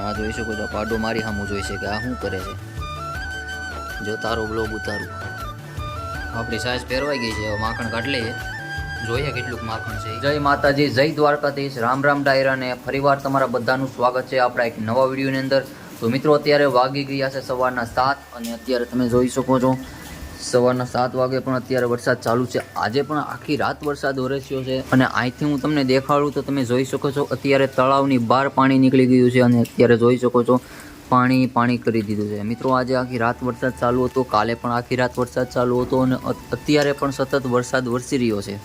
આ જોઈ શકો છો, પાડો મારી સામું જોઈ છે કે આ શું કરે છે। જો તારો બ્લોગ ઉતારું, આપણી સાઈઝ ફેરવાઈ ગઈ છે। હવે માખણ કાઢ લઈએ, જોઈએ કેટલું માખણ છે। જય માતાજી, જય દ્વારકાધીશ, રામ રામ ડાયરા ને ફરીવાર તમારા બધાનું સ્વાગત છે આપણા એક નવા વિડીયોની અંદર। તો મિત્રો અત્યારે વાગી ગયા છે સવારના 7 અને અત્યારે તમે જોઈ શકો છો સવારના 7 વાગે પણ અત્યારે વરસાદ ચાલુ છે। આજે પણ આખી રાત વરસાદ વરસ્યો છે અને અહીંથી હું તમને દેખાડું તો તમે જોઈ શકો છો અત્યારે તળાવની બહાર પાણી નીકળી ગયું છે અને અત્યારે જોઈ શકો છો પાણી કરી દીધું છે। મિત્રો આજે આખી રાત વરસાદ ચાલુ હતો, કાલે પણ આખી રાત વરસાદ ચાલુ હતો અને અત્યારે પણ સતત વરસાદ વરસી રહ્યો છે।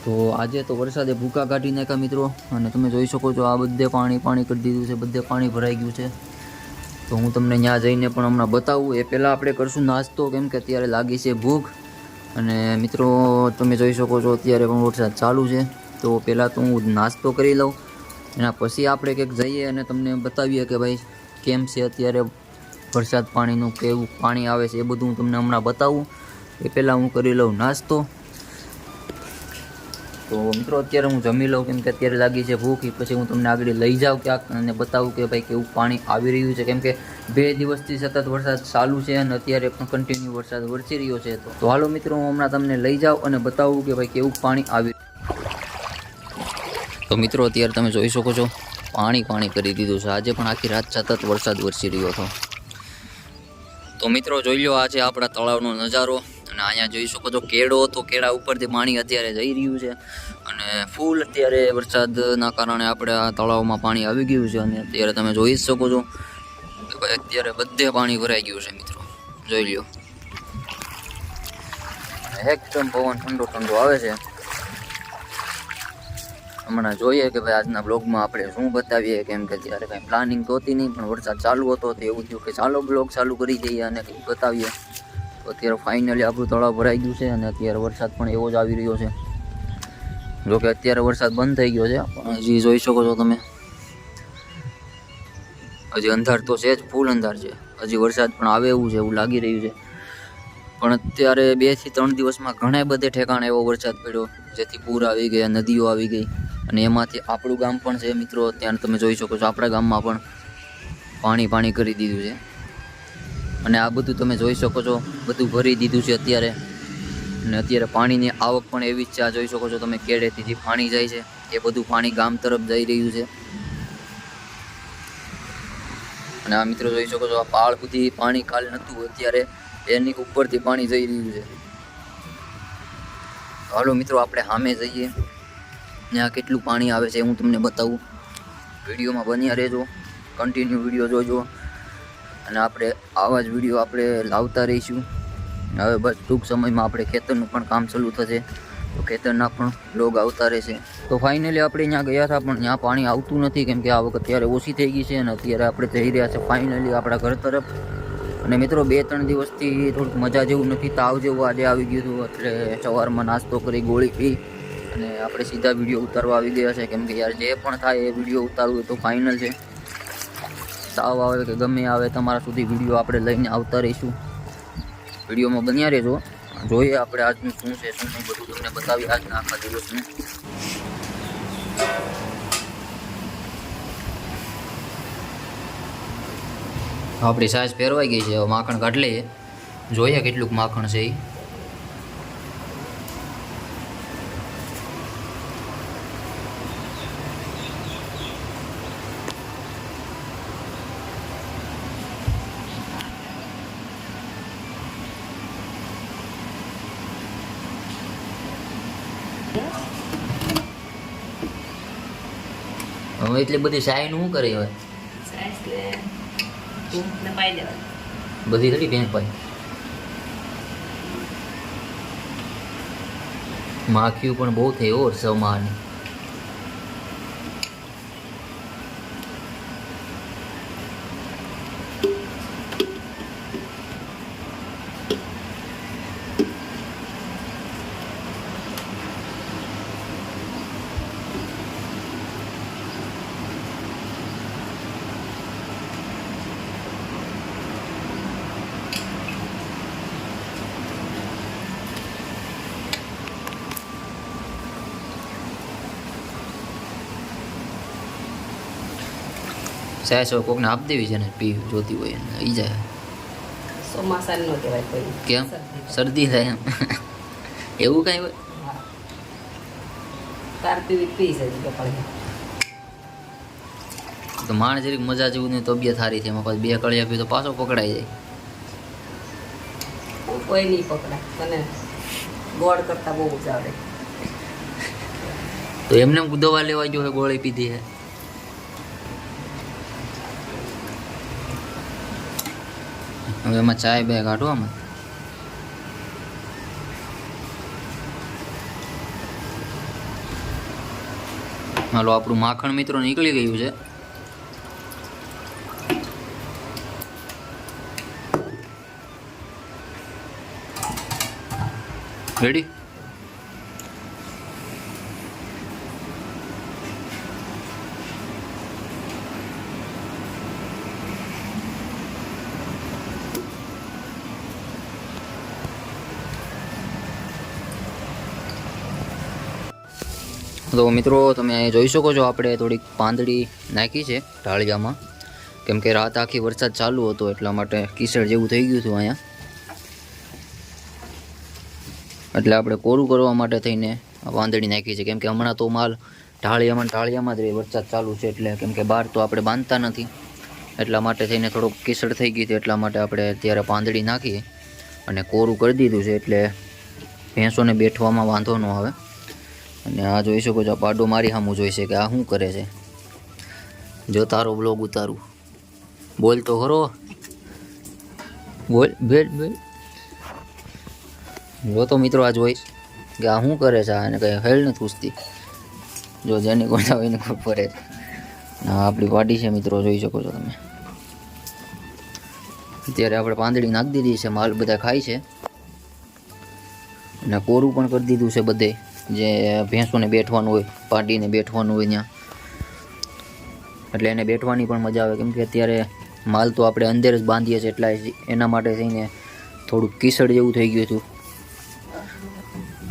તો આજે તો વરસાદે ભૂકા કાઢી નાખ્યા મિત્રો, અને તમે જોઈ શકો છો આ બધે પાણી કરી દીધું છે, બધે પાણી ભરાઈ ગયું છે। તો હું તમને ત્યાં જઈને પણ હમણાં બતાવું, એ પહેલાં આપણે કરશું નાસ્તો, કેમ કે અત્યારે લાગી છે ભૂખ। અને મિત્રો તમે જોઈ શકો છો અત્યારે પણ વરસાદ ચાલુ છે, તો પહેલાં તો હું નાસ્તો કરી લઉં, એના પછી આપણે કંઈક જઈએ અને તમને બતાવીએ કે ભાઈ કેમ છે અત્યારે વરસાદ પાણીનું, કેવું પાણી આવે છે એ બધું હું તમને હમણાં બતાવું। એ પહેલાં હું કરી લઉં નાસ્તો। તો મિત્રો અત્યારે હું જમી લઉં, કેમ કે અત્યારે લાગી છે ભૂખ, પછી હું તમને આગળ લઈ જાઉં ક્યાંક અને બતાવું કે ભાઈ કેવું પાણી આવી રહ્યું છે, કેમ કે 2 દિવસથી સતત વરસાદ ચાલુ છે અને અત્યારે પણ કન્ટિન્યુ વરસાદ વરસી રહ્યો છે। તો હાલો મિત્રો હું હમણાં તમને લઈ જાઉં અને બતાવું કે ભાઈ કેવું પાણી આવી। તો મિત્રો અત્યારે તમે જોઈ શકો છો પાણી કરી દીધું છે, આજે પણ આખી રાત સતત વરસાદ વરસી રહ્યો હતો। તો મિત્રો જોઈ લો, આ છે આપણા તળાવનો નજારો અને અહીંયા જોઈ શકો છો કેળો, તો કેળા ઉપરથી પાણી અત્યારે જઈ રહ્યું છે અને ફૂલ અત્યારે વરસાદના કારણે આપણે આ તળાવમાં પાણી આવી ગયું છે અને અત્યારે તમે જોઈ જ શકો છો કે ભાઈ અત્યારે બધે પાણી ભરાઈ ગયું છે। મિત્રો જોઈ લો, એકદમ પવન ઠંડો આવે છે। હમણાં જોઈએ કે ભાઈ આજના બ્લોગમાં આપણે શું બતાવીએ, કેમ કે ત્યારે કાંઈ પ્લાનિંગ તો હતી નહીં, પણ વરસાદ ચાલુ હતો તો એવું થયું કે ચાલો બ્લોગ ચાલુ કરી દઈએ અને કંઈક બતાવીએ। તો અત્યારે ફાઇનલી આપણું તળાવ ભરાઈ ગયું છે અને અત્યારે વરસાદ પણ એવો જ આવી રહ્યો છે। જોકે અત્યારે વરસાદ બંધ થઈ ગયો છે, પણ હજી જોઈ શકો છો તમે હજી અંધાર તો છે જ, ફૂલ અંધાર છે, હજી વરસાદ પણ આવે એવું છે, એવું લાગી રહ્યું છે। પણ અત્યારે 2 થી 3 દિવસમાં ઘણા બધે ઠેકાણે એવો વરસાદ પડ્યો જેથી પૂર આવી ગયા, નદીઓ આવી ગઈ અને એમાંથી આપણું ગામ પણ છે મિત્રો। ત્યાં તમે જોઈ શકો છો આપણા ગામમાં પણ પાણી કરી દીધું છે અને આ બધું તમે જોઈ શકો છો બધું ભરી દીધું છે અત્યારે। અને અત્યારે પાણીની આવક પણ એવી જ છે, આ જોઈ શકો છો તમે કેળેથી જે પાણી જાય છે એ બધું પાણી ગામ તરફ જઈ રહ્યું છે। અને આ મિત્રો જોઈ શકો છો આ પાળ સુધી પાણી કાલે નહોતું, અત્યારે એની ઉપરથી પાણી જઈ રહ્યું છે। હાલો મિત્રો આપણે સામે જઈએ, ત્યાં કેટલું પાણી આવે છે હું તમને બતાવું, વિડીયોમાં બન્યા રહેજો, કન્ટિન્યુ વિડીયો જોજો અને આપણે આવા જ વિડીયો આપણે લાવતા રહીશું। હવે બસ ટૂંક સમયમાં આપણે ખેતરનું પણ કામ ચાલુ થશે, તો ખેતરના પણ બ્લોગ આવતા રહેશે। તો ફાઇનલી આપણે ત્યાં ગયા હતા પણ ત્યાં પાણી આવતું નથી, કેમ કે આ વખત અત્યારે ઓછી થઈ ગઈ છે અને અત્યારે આપણે જઈ રહ્યા છે ફાઇનલી આપણા ઘર તરફ। અને મિત્રો 2-3 દિવસથી થોડુંક મજા જેવું નથી, તાવ જેવું આજે આવી ગયું હતું, એટલે સવારમાં નાસ્તો કરી ગોળી પી અને આપણે સીધા વિડીયો ઉતારવા આવી ગયા છે, કેમ કે યાર જે પણ થાય એ વિડીયો ઉતારવું તો ફાઇનલ છે। તાવ આવે કે ગમે આવે તમારા સુધી વિડીયો આપણે લઈને આવતા રહીશું, વિડીયોમાં બન્યા રહેજો। જોઈએ આપણે આજનું શું છે શું નહીં બધું તમને બતાવી આજના આખા દિવસનું। આપણી સાઈઝ ફેરવાઈ ગઈ છે, હવે માખણ કાઢ લઈએ, જોઈએ કેટલુંક માખણ છે એ। હવે એટલી બધી સાઈન શું કરી હવે બધી થોડી બેન પાઈ માખીઓ પણ બહુ થઈ હો સૌમાની। સાહેબ હવે કોકને આપી દેવી છે ને પીવી જોતી હોય એને આવી જાય. ચોમાસાની નો કહેવાય કોઈ. કેમ શરદી થાય એમ એવું કાંઈ હોય? હા. તાર પીવી પી છે કે પડે. તો માણ જરીક મજા જેવું નહીં તબિયત સારી છે એમાં પાછું 2 કળિયા પી તો પાછો પકડાઈ જાય. કોઈ નહીં પકડાય તને ગોળ કરતા બહુ જ આવડે. તો એમને દવા લેવા જો ગોળી પીધી છે. હવે એમાં ચાય બે કાઢો આમાં. હાલો આપણું માખણ મિત્રો નીકળી ગયું છે. રેડી. તો મિત્રો તમે અહીં જોઈ શકો છો આપણે થોડીક પાંદડી નાખી છે ઢાળિયામાં, કેમ કે રાત આખી વરસાદ ચાલુ હતો એટલા માટે કીસળ જેવું થઈ ગયું હતું અહીંયા. એટલે આપણે કોરું કરવા માટે થઈને પાંદડી નાખી છે, કેમ કે હમણાં તો માલ ઢાળિયામાં જ રહે, વરસાદ ચાલુ છે એટલે, કેમ કે બહાર તો આપણે બાંધતા નથી એટલા માટે થઈને થોડુંક કીસળ થઈ ગઈ હતી એટલા માટે આપણે અત્યારે પાંદડી નાખી અને કોરું કરી દીધું છે એટલે ભેંસોને બેઠવામાં વાંધો ન આવે. અને આ જોઈ શકો છો પાડો મારી સામું જોઈ છે કે આ શું કરે છે. જો તારો બ્લોગ ઉતારું, બોલ તો ખરો, બોલ બેલ બેલ. જો તો મિત્રો આ જોઈ કે આ શું કરે છે, અને કંઈ હેલ નથી પૂછતી. જો જેને કોઈ હોય એને ખબર પડે. હા આપણી પાડી છે મિત્રો, જોઈ શકો છો તમે. અત્યારે આપણે પાંદડી નાખી દીધી છે, માલ બધા ખાય છે અને કોરું પણ કરી દીધું છે બધે, જે ભેંસોને બેઠવાનું હોય, પાડીને બેઠવાનું હોય ત્યાં, એટલે એને બેઠવાની પણ મજા આવે. કેમ કે અત્યારે માલ તો આપણે અંદર જ બાંધીએ છીએ એટલા એના માટે થઈને થોડુંક કીસળ જેવું થઈ ગયું હતું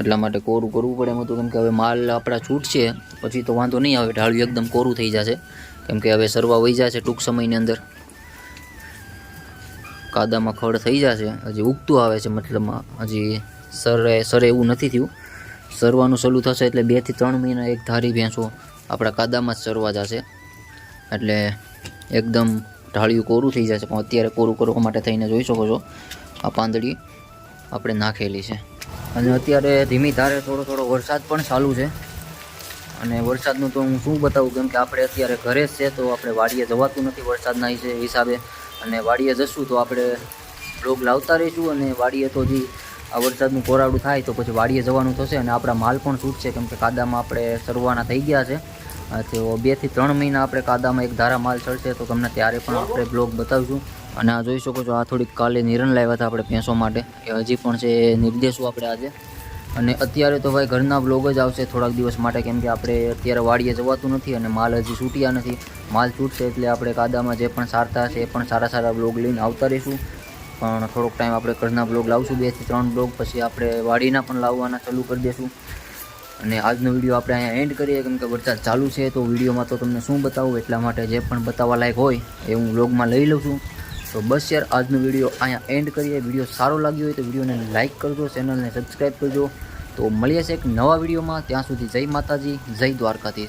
એટલા માટે કોરું કરવું પડે એમ હતું. કેમ કે હવે માલ આપણા છૂટશે પછી તો વાંધો નહીં આવે, ઢાળિયું એકદમ કોરું થઈ જશે, કેમ કે હવે સરવા વહી જશે ટૂંક સમયની અંદર, કાદામાં ખડ થઈ જશે. હજી ઉગતું આવે છે, મતલબમાં હજી સરે એવું નથી થયું. સરવાનું ચાલુ થશે એટલે 2 થી 3 મહિના એક ધારી ભેંસો આપણા કાદામાં જ સરવા જશે, એટલે એકદમ ઢાળિયું કોરું થઈ જશે. પણ અત્યારે કોરું કરવા માટે થઈને જોઈ શકો છો આ પાંદડી આપણે નાખેલી છે. અને અત્યારે ધીમી ધારે થોડો વરસાદ પણ ચાલુ છે. અને વરસાદનું તો હું શું બતાવું, કેમ કે આપણે અત્યારે ઘરે જ છે તો આપણે વાડીએ જવાતું નથી વરસાદના હિસાબે, અને વાડીએ જશું તો આપણે બ્લોગ લાવતા રહીશું. અને વાડીએ તો હજી આ વરસાદનું કોરાડું થાય તો પછી વાડીએ જવાનું થશે અને આપણા માલ પણ છૂટશે, કેમ કે કાદામાં આપણે સરવાના થઈ ગયા છે. તો 2 થી 3 મહિના આપણે કાદામાં એક ધારા માલ ચડશે તો તમને ત્યારે પણ આપણે બ્લોગ બતાવીશું. અને આ જોઈ શકો છો આ થોડીક કાલે નિરણ લાવ્યા હતા આપણે ભેંસો માટે, એ હજી પણ છે, નિર્દેશું આપણે આજે. અને અત્યારે તો ભાઈ ઘરના બ્લોગ જ આવશે થોડાક દિવસ માટે, કેમ કે આપણે અત્યારે વાડીએ જવાતું નથી અને માલ હજી છૂટ્યા નથી. માલ છૂટશે એટલે આપણે કાદામાં જે પણ સારતા હશે એ પણ સારા બ્લોગ લઈને આવતા રહીશું. પણ થોડોક ટાઈમ આપણે ઘરના બ્લોગ લાવશું, 2 થી 3 બ્લોગ, પછી આપણે વાડીના પણ લાવવાના ચાલુ કરી દઈશું. અને આજનો વિડીયો આપણે અહીંયા એન્ડ કરીએ, કેમ કે વરસાદ ચાલુ છે તો વિડીયોમાં તો તમને શું બતાવું, એટલા માટે જે પણ બતાવવા લાયક હોય એ હું બ્લોગમાં લઈ લઉં છું. તો બસ યાર આજનો વિડીયો અહીંયા એન્ડ કરીએ. વિડીયો સારો લાગ્યો હોય તો વિડીયોને લાઇક કરજો, ચેનલને સબસ્ક્રાઈબ કરજો. તો મળીએ છે એક નવા વિડીયોમાં, ત્યાં સુધી જય માતાજી, જય દ્વારકાધીશ.